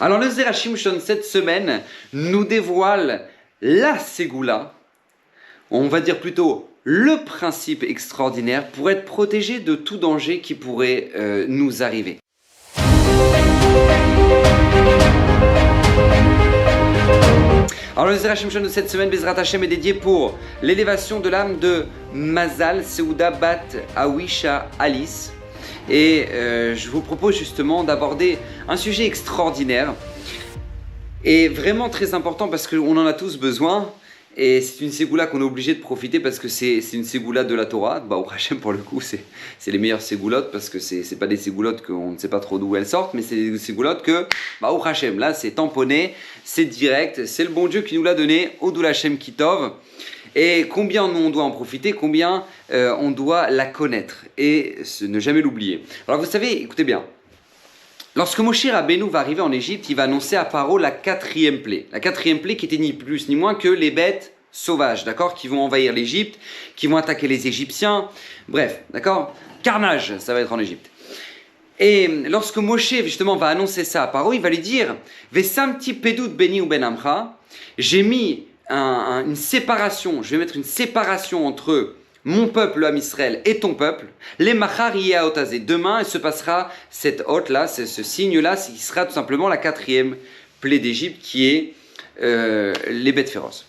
Alors le Zera Shimshon cette semaine nous dévoile la Ségoula, on va dire plutôt le principe extraordinaire pour être protégé de tout danger qui pourrait nous arriver. Alors le Zera Shimshon de cette semaine, Bezrat Hashem, est dédié pour l'élévation de l'âme de Mazal Seuda Bat Awisha Alice. Et je vous propose justement d'aborder un sujet extraordinaire et vraiment très important parce qu'on en a tous besoin. Et c'est une ségoula qu'on est obligé de profiter parce que c'est une ségoula de la Torah. Bah, au Hachem, pour le coup, c'est les meilleures ségoulottes parce que c'est pas des ségoulottes qu'on ne sait pas trop d'où elles sortent, mais c'est des ségoulottes que, bah, au Hachem, là, c'est tamponné, c'est direct, c'est le bon Dieu qui nous l'a donné, Odul Hashem Kitov. Et combien on doit en profiter, combien on doit la connaître et ne jamais l'oublier. Alors vous savez, écoutez bien, lorsque Moshe Rabbeinu va arriver en Égypte, il va annoncer à Paro la 4e plaie. La 4e plaie qui était ni plus ni moins que les bêtes sauvages, d'accord, qui vont envahir l'Égypte, qui vont attaquer les Égyptiens, bref, d'accord, carnage, ça va être en Égypte. Et lorsque Moshe justement va annoncer ça à Paro, il va lui dire « Vesamti pedut beni u ben amcha » j'ai mis une séparation, je vais mettre une séparation entre mon peuple, le Ham Israël, et ton peuple. Les machar yeh otazé. Demain, il se passera cette hôte là, ce signe-là, qui sera tout simplement la 4e plaie d'Égypte, qui est les bêtes féroces.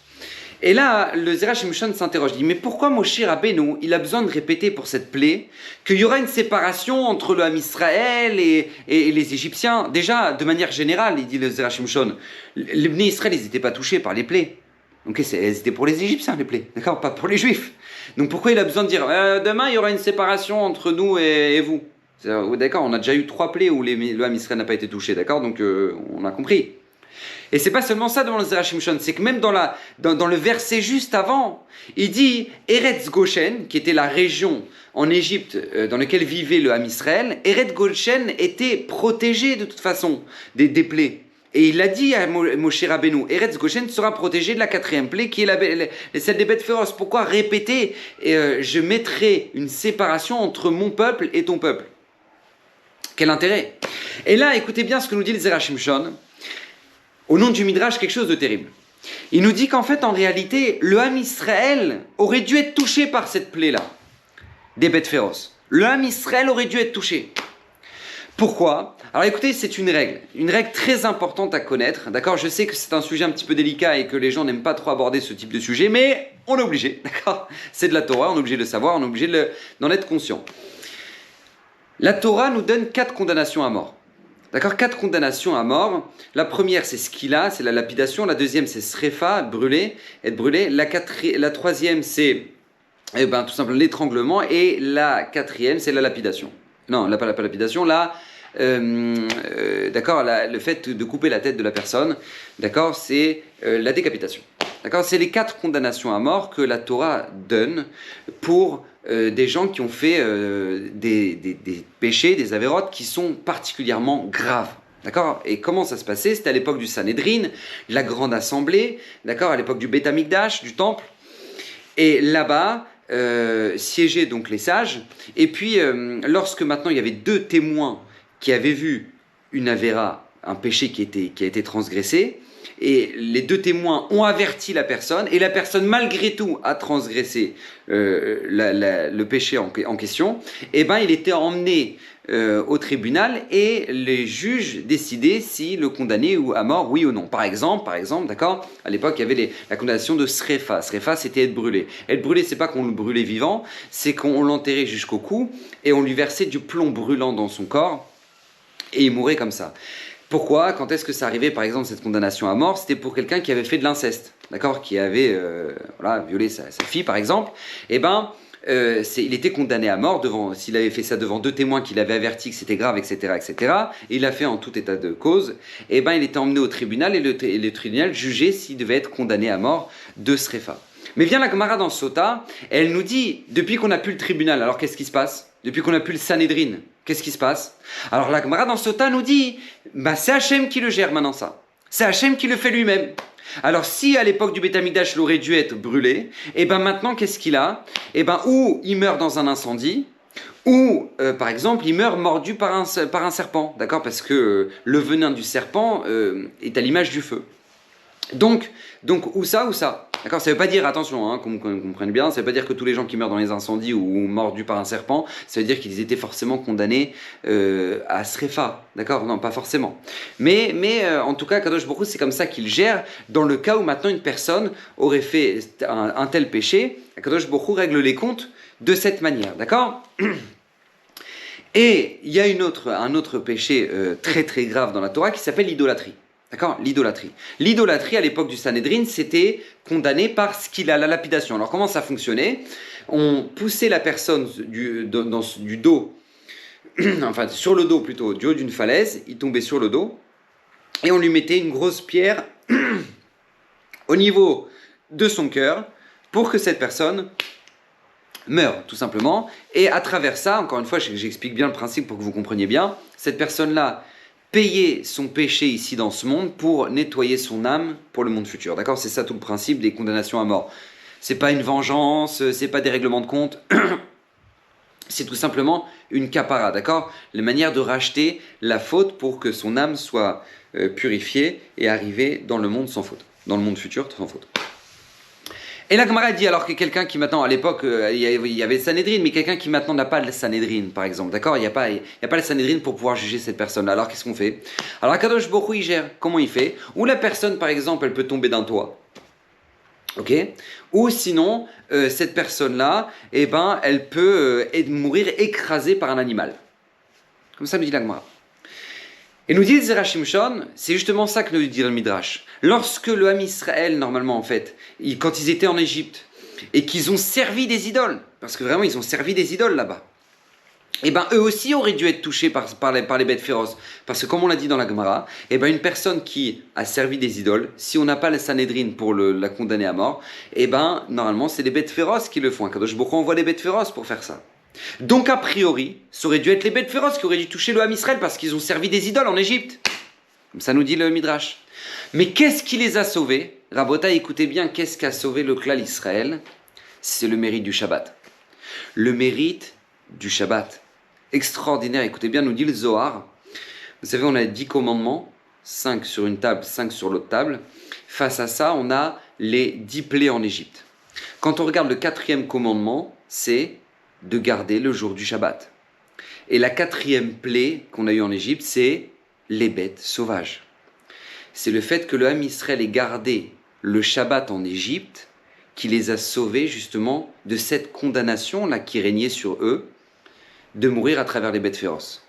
Et là, le Zera Shimshon s'interroge, il dit, mais pourquoi Moshe Rabbeinu, il a besoin de répéter pour cette plaie qu'il y aura une séparation entre le Ham Israël et les Égyptiens? Déjà, de manière générale, il dit le Zera Shimshon, les Bnei Israël, ils n'étaient pas touchés par les plaies. Donc c'était pour les Égyptiens les plaies, d'accord, pas pour les Juifs. Donc pourquoi il a besoin de dire demain il y aura une séparation entre nous et vous? D'accord, on a déjà eu 3 plaies où le Ham Israël n'a pas été touché, d'accord, donc on a compris. Et c'est pas seulement ça devant le Zera Shimshon, c'est que même dans le verset juste avant, il dit Eretz Goshen, qui était la région en Égypte dans laquelle vivait le Ham Israël, Eretz Goshen était protégé de toute façon des plaies. Et il a dit à Moshe Rabbeinu, Eretz Goshen sera protégé de la 4e plaie qui est celle des bêtes féroces. Pourquoi répéter je mettrai une séparation entre mon peuple et ton peuple? Quel intérêt? Et là, écoutez bien ce que nous dit le Zera Shimshon, au nom du Midrash, quelque chose de terrible. Il nous dit qu'en fait, en réalité, le Ham Israël aurait dû être touché par cette plaie-là, des bêtes féroces. Le Ham Israël aurait dû être touché. Pourquoi? Alors écoutez, c'est une règle très importante à connaître, d'accord? Je sais que c'est un sujet un petit peu délicat et que les gens n'aiment pas trop aborder ce type de sujet, mais on est obligé, d'accord? C'est de la Torah, on est obligé de le savoir, on est obligé d'en être conscient. La Torah nous donne 4 condamnations à mort, d'accord? 4 condamnations à mort. La première, c'est skila, c'est la lapidation. La deuxième, c'est srefa, être brûlé. La 3e, c'est tout simplement l'étranglement. Et la 4e, c'est la lapidation. Non, pas la lapidation, d'accord, le fait de couper la tête de la personne, d'accord, c'est la décapitation. D'accord, c'est les 4 condamnations à mort que la Torah donne pour des gens qui ont fait des péchés, des avérotes qui sont particulièrement graves. D'accord? Et comment ça se passait? C'était à l'époque du Sanhédrin, la grande assemblée, d'accord, à l'époque du Beth Amikdash, du temple. Et là-bas, siégeaient donc les sages. Et puis, lorsque maintenant il y avait 2 témoins qui avaient vu une avéra, un péché qui a été transgressé, et les 2 témoins ont averti la personne, et la personne malgré tout a transgressé le péché en question, et ben il était emmené au tribunal et les juges décidaient si le condamner à mort, oui ou non. Par exemple, d'accord, à l'époque il y avait la condamnation de srefa. Srefa, c'était être brûlé. Être brûlé, c'est pas qu'on le brûlait vivant, c'est qu'on l'enterrait jusqu'au cou et on lui versait du plomb brûlant dans son corps et il mourait comme ça. Pourquoi? Quand est-ce que ça arrivait, par exemple, cette condamnation à mort? C'était pour quelqu'un qui avait fait de l'inceste, d'accord, qui avait violé sa fille, par exemple. Eh ben, il était condamné à mort s'il avait fait ça devant 2 témoins qui l'avaient averti que c'était grave, etc., etc. Et il l'a fait en tout état de cause. Eh ben, il était emmené au tribunal et le tribunal jugeait s'il devait être condamné à mort de srefa. Mais vient la Gemara dans Sota, elle nous dit, depuis qu'on n'a plus le tribunal, alors qu'est-ce qui se passe? Depuis qu'on n'a plus le Sanhédrin, qu'est-ce qui se passe? Alors la Gemara dans Sota nous dit, c'est Hachem qui le gère maintenant ça. C'est Hachem qui le fait lui-même. Alors si à l'époque du Beth Amikdash il aurait dû être brûlé, et ben maintenant qu'est-ce qu'il a? Et ben ou il meurt dans un incendie, Ou, par exemple, il meurt mordu par un serpent, d'accord? Parce que le venin du serpent est à l'image du feu. Donc, ou ça, d'accord? Ça ne veut pas dire, attention, hein, qu'on comprenne bien, ça ne veut pas dire que tous les gens qui meurent dans les incendies ou mordus par un serpent, ça veut dire qu'ils étaient forcément condamnés à Srefa, d'accord? Non, pas forcément. Mais en tout cas, Kadosh Baruch Hu, c'est comme ça qu'il gère. Dans le cas où maintenant une personne aurait fait un tel péché, Kadosh Baruch Hu règle les comptes de cette manière, d'accord? Et il y a un autre péché très très grave dans la Torah qui s'appelle l'idolâtrie. D'accord? L'idolâtrie. L'idolâtrie, à l'époque du Sanhédrin, c'était condamné par skila, la lapidation. Alors comment ça fonctionnait? On poussait la personne du dos, enfin sur le dos plutôt, du haut d'une falaise, il tombait sur le dos, et on lui mettait une grosse pierre au niveau de son cœur pour que cette personne meurt, tout simplement. Et à travers ça, encore une fois, j'explique bien le principe pour que vous compreniez bien, cette personne-là payer son péché ici dans ce monde pour nettoyer son âme pour le monde futur. D'accord? C'est ça tout le principe des condamnations à mort. C'est pas une vengeance, c'est pas des règlements de compte. C'est tout simplement une capara, d'accord? La manière de racheter la faute pour que son âme soit purifiée et arriver dans le monde sans faute. Dans le monde futur sans faute. Et la Gemara dit alors que quelqu'un qui maintenant, à l'époque, il y avait le Sanhédrin, mais quelqu'un qui maintenant n'a pas le Sanhédrin, par exemple, d'accord? Il n'y a pas le Sanhédrin pour pouvoir juger cette personne-là. Alors qu'est-ce qu'on fait? Alors Kadosh Baruch Hu, il gère. Comment il fait? Ou la personne, par exemple, elle peut tomber d'un toit. Ok? Ou sinon, cette personne-là, eh ben, elle peut mourir écrasée par un animal. Comme ça nous dit la Gemara. Et nous dit Zera Shimshon, c'est justement ça que nous dit le Midrash. Lorsque le Ham Israël, normalement en fait, quand ils étaient en Égypte, et qu'ils ont servi des idoles, parce que vraiment ils ont servi des idoles là-bas, et ben eux aussi auraient dû être touchés par les bêtes féroces. Parce que comme on l'a dit dans la Gemara, et ben une personne qui a servi des idoles, si on n'a pas le Sanhédrin pour la condamner à mort, et ben normalement c'est les bêtes féroces qui le font. Kadosh Baruch Hu envoie les bêtes féroces pour faire ça. Donc a priori, ça aurait dû être les bêtes féroces qui auraient dû toucher le Ham Israël parce qu'ils ont servi des idoles en Égypte. Comme ça nous dit le Midrash. Mais qu'est-ce qui les a sauvés? Rabota, écoutez bien, qu'est-ce qui a sauvé le clan Israël? C'est le mérite du Shabbat. Le mérite du Shabbat. Extraordinaire, écoutez bien, nous dit le Zohar. Vous savez, on a 10 commandements, 5 sur une table, 5 sur l'autre table. Face à ça, on a les 10 plaies en Égypte. Quand on regarde le 4e commandement, c'est de garder le jour du Shabbat. Et la 4e plaie qu'on a eue en Égypte, c'est les bêtes sauvages. C'est le fait que le Ham Israël ait gardé le Shabbat en Égypte qui les a sauvés justement de cette condamnation-là qui régnait sur eux, de mourir à travers les bêtes féroces.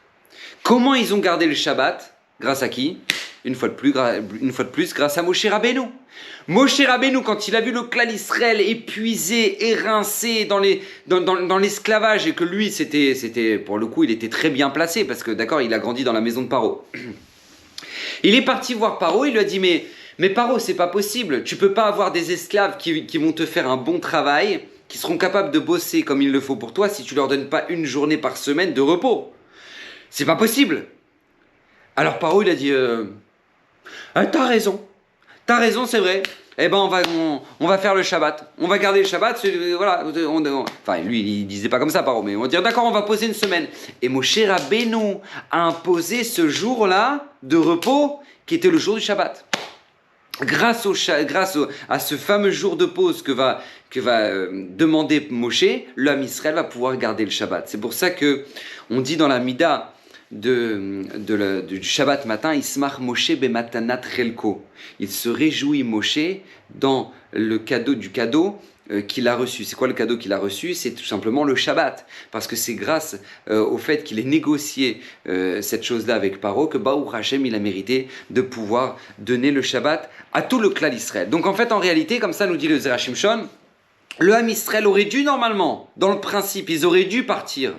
Comment ils ont gardé le Shabbat? Grâce à qui? Une fois de plus, grâce à Moshe Rabbeinu. Moshe Rabbeinu, quand il a vu le clan Israël épuisé,érincé dans l'esclavage, et que lui, c'était pour le coup, il était très bien placé, parce que d'accord, il a grandi dans la maison de Paro. Il est parti voir Paro, il lui a dit, mais Paro, c'est pas possible, tu peux pas avoir des esclaves qui vont te faire un bon travail, qui seront capables de bosser comme il le faut pour toi, si tu leur donnes pas une journée par semaine de repos. C'est pas possible. Alors Paro, il a dit, t'as raison, c'est vrai. Eh ben on va faire le Shabbat, on va garder le Shabbat, voilà. Enfin lui il disait pas comme ça Paro, mais on va dire d'accord, on va poser une semaine. Et Moshe Rabbeinu a imposé ce jour-là de repos qui était le jour du Shabbat. Grâce à ce fameux jour de pause que va demander Moshe, le Ham Israël va pouvoir garder le Shabbat. C'est pour ça que on dit dans la Mida du Shabbat matin, Ismach Moshe bematanat chelko. Il se réjouit Moshe dans le cadeau qu'il a reçu. C'est quoi le cadeau qu'il a reçu? C'est tout simplement le Shabbat. Parce que c'est grâce au fait qu'il ait négocié cette chose-là avec Paro que Baruch Hashem, il a mérité de pouvoir donner le Shabbat à tout le clan d'Israël. Donc en fait, en réalité, comme ça nous dit le Zera Shimshon, le Ham Israël aurait dû normalement, dans le principe, ils auraient dû partir,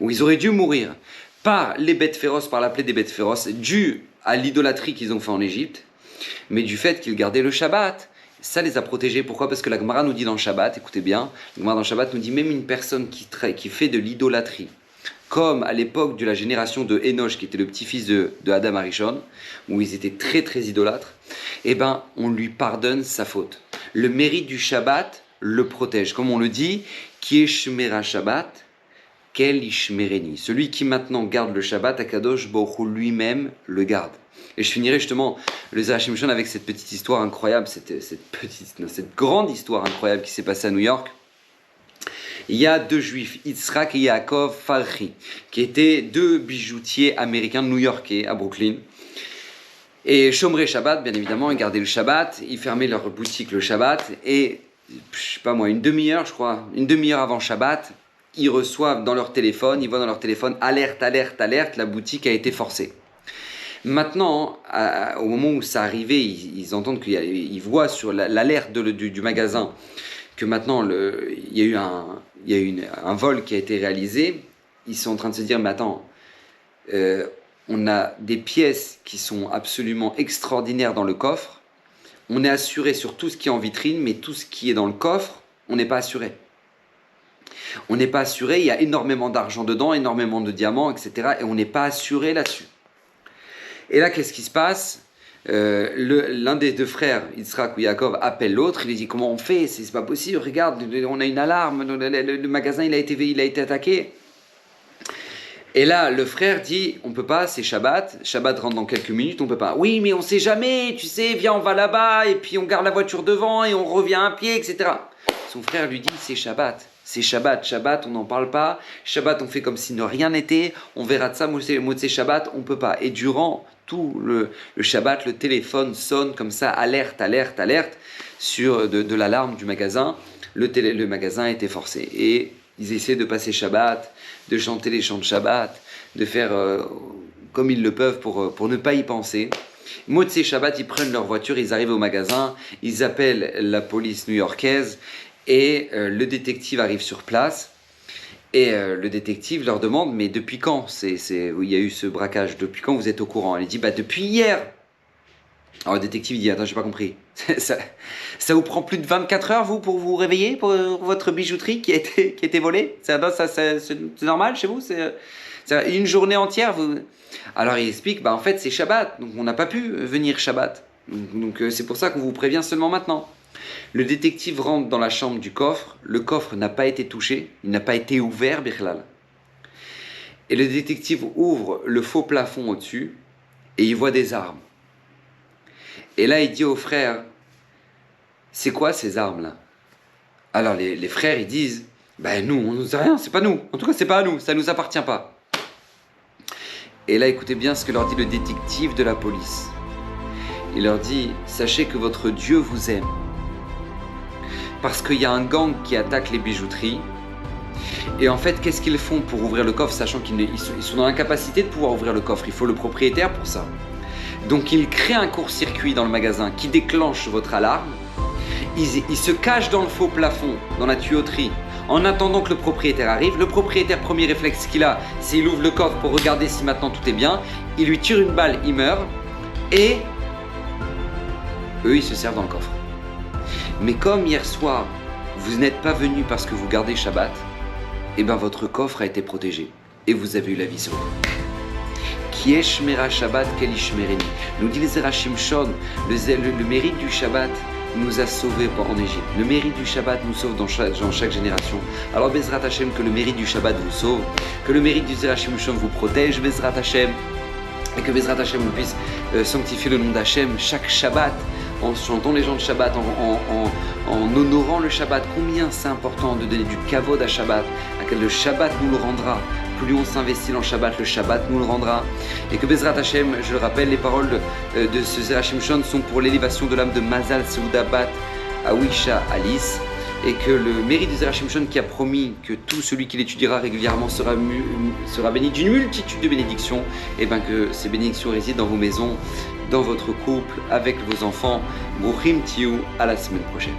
ou ils auraient dû mourir par les bêtes féroces, par la plaie des bêtes féroces, dû à l'idolâtrie qu'ils ont fait en Égypte, mais du fait qu'ils gardaient le Shabbat. Ça les a protégés. Pourquoi? Parce que la Gemara nous dit dans le Shabbat, écoutez bien, la Gemara dans le Shabbat nous dit même une personne qui fait de l'idolâtrie, comme à l'époque de la génération de Enoch, qui était le petit-fils de Adam Arishon, où ils étaient très très idolâtres, eh ben on lui pardonne sa faute. Le mérite du Shabbat le protège. Comme on le dit, qui est Shemera Shabbat, Kel Ishmereni. Celui qui maintenant garde le Shabbat, Akadosh Baruch Hu lui-même le garde. Et je finirai justement le Zera Shimshon avec cette petite histoire incroyable, cette grande histoire incroyable qui s'est passée à New York. Il y a deux juifs, Yitzhak et Yaakov Farhi, qui étaient deux bijoutiers américains new-yorkais à Brooklyn. Et Shomrei Shabbat, bien évidemment, ils gardaient le Shabbat, ils fermaient leur boutique le Shabbat, et je sais pas moi, une demi-heure avant Shabbat, ils reçoivent dans leur téléphone, ils voient dans leur téléphone, alerte, alerte, alerte, la boutique a été forcée. Maintenant, au moment où ça arrivait, ils entendent ils voient sur l'alerte du magasin que maintenant il y a eu un vol qui a été réalisé. Ils sont en train de se dire, mais attends, on a des pièces qui sont absolument extraordinaires dans le coffre. On est assuré sur tout ce qui est en vitrine, mais tout ce qui est dans le coffre, on n'est pas assuré. On n'est pas assuré, il y a énormément d'argent dedans, énormément de diamants, etc. Et on n'est pas assuré là-dessus. Et là, qu'est-ce qui se passe ? L'un des deux frères, Yitzhak ou Yaakov, appelle l'autre. Il lui dit, comment on fait ? C'est pas possible, regarde, on a une alarme, le magasin il a été attaqué. Et là, le frère dit, on peut pas, c'est Shabbat. Shabbat rentre dans quelques minutes, on peut pas. Oui, mais on sait jamais, tu sais, viens, on va là-bas, et puis on garde la voiture devant, et on revient à pied, etc. Son frère lui dit, c'est Shabbat. C'est Shabbat, Shabbat, on n'en parle pas. Shabbat, on fait comme si de rien n'était. On verra de ça, Motsé Shabbat, on peut pas. Et durant tout le Shabbat, le téléphone sonne comme ça, alerte, alerte, alerte, sur de l'alarme du magasin. Le magasin était forcé. Et ils essaient de passer Shabbat, de chanter les chants de Shabbat, de faire comme ils le peuvent pour ne pas y penser. Motsé Shabbat, ils prennent leur voiture, ils arrivent au magasin, ils appellent la police new-yorkaise, et le détective arrive sur place. Et le détective leur demande, mais depuis quand il y a eu ce braquage, depuis quand vous êtes au courant ? Elle dit, depuis hier. Alors le détective dit, attends, j'ai pas compris. Ça vous prend plus de 24 heures, vous, pour vous réveiller, pour votre bijouterie qui a été volée ? C'est normal chez vous ? C'est une journée entière Alors il explique, en fait c'est Shabbat, donc on n'a pas pu venir Shabbat. Donc c'est pour ça qu'on vous prévient seulement maintenant. Le détective rentre dans la chambre du coffre. Le coffre n'a pas été touché, il n'a pas été ouvert, Bichlal. Et le détective ouvre le faux plafond au-dessus et il voit des armes. Et là, il dit aux frères, c'est quoi ces armes-là ? Alors les frères, ils disent, nous, on ne sait rien, c'est pas nous. En tout cas, c'est pas à nous, ça ne nous appartient pas. Et là, écoutez bien ce que leur dit le détective de la police. Il leur dit, sachez que votre Dieu vous aime. Parce qu'il y a un gang qui attaque les bijouteries. Et en fait, qu'est-ce qu'ils font pour ouvrir le coffre, sachant qu'ils sont dans l'incapacité de pouvoir ouvrir le coffre. Il faut le propriétaire pour ça. Donc ils créent un court-circuit dans le magasin qui déclenche votre alarme. Ils se cachent dans le faux plafond, dans la tuyauterie, en attendant que le propriétaire arrive. Le propriétaire, premier réflexe qu'il a, c'est il ouvre le coffre pour regarder si maintenant tout est bien. Il lui tire une balle, il meurt. Et eux, ils se servent dans le coffre. Mais comme hier soir, vous n'êtes pas venu parce que vous gardez Shabbat, votre coffre a été protégé et vous avez eu la vie sauvée. Qui est Shmera Shabbat Kel Ishmereni. Nous dit le Zera Shimshon, le mérite du Shabbat nous a sauvés en Égypte. Le mérite du Shabbat nous sauve dans chaque génération. Alors Bezrat Hashem, que le mérite du Shabbat vous sauve, que le mérite du Zera Shimshon vous protège, Bezrat Hashem, et que Bezrat Hashem vous puisse sanctifier le nom d'Hashem chaque Shabbat, en chantant les gens de Shabbat, en honorant le Shabbat. Combien c'est important de donner du kavod à Shabbat, à quel le Shabbat nous le rendra. Plus on s'investit dans le Shabbat nous le rendra. Et que Bezrat Hashem, je le rappelle, les paroles de ce Zera Shimshon sont pour l'élévation de l'âme de Mazal Seuda Bat Awisha Alice. Et que le mérite de Zera Shimshon qui a promis que tout celui qui l'étudiera régulièrement sera béni d'une multitude de bénédictions, et que ces bénédictions résident dans vos maisons, dans votre couple, avec vos enfants. Bruchim Tiou, à la semaine prochaine.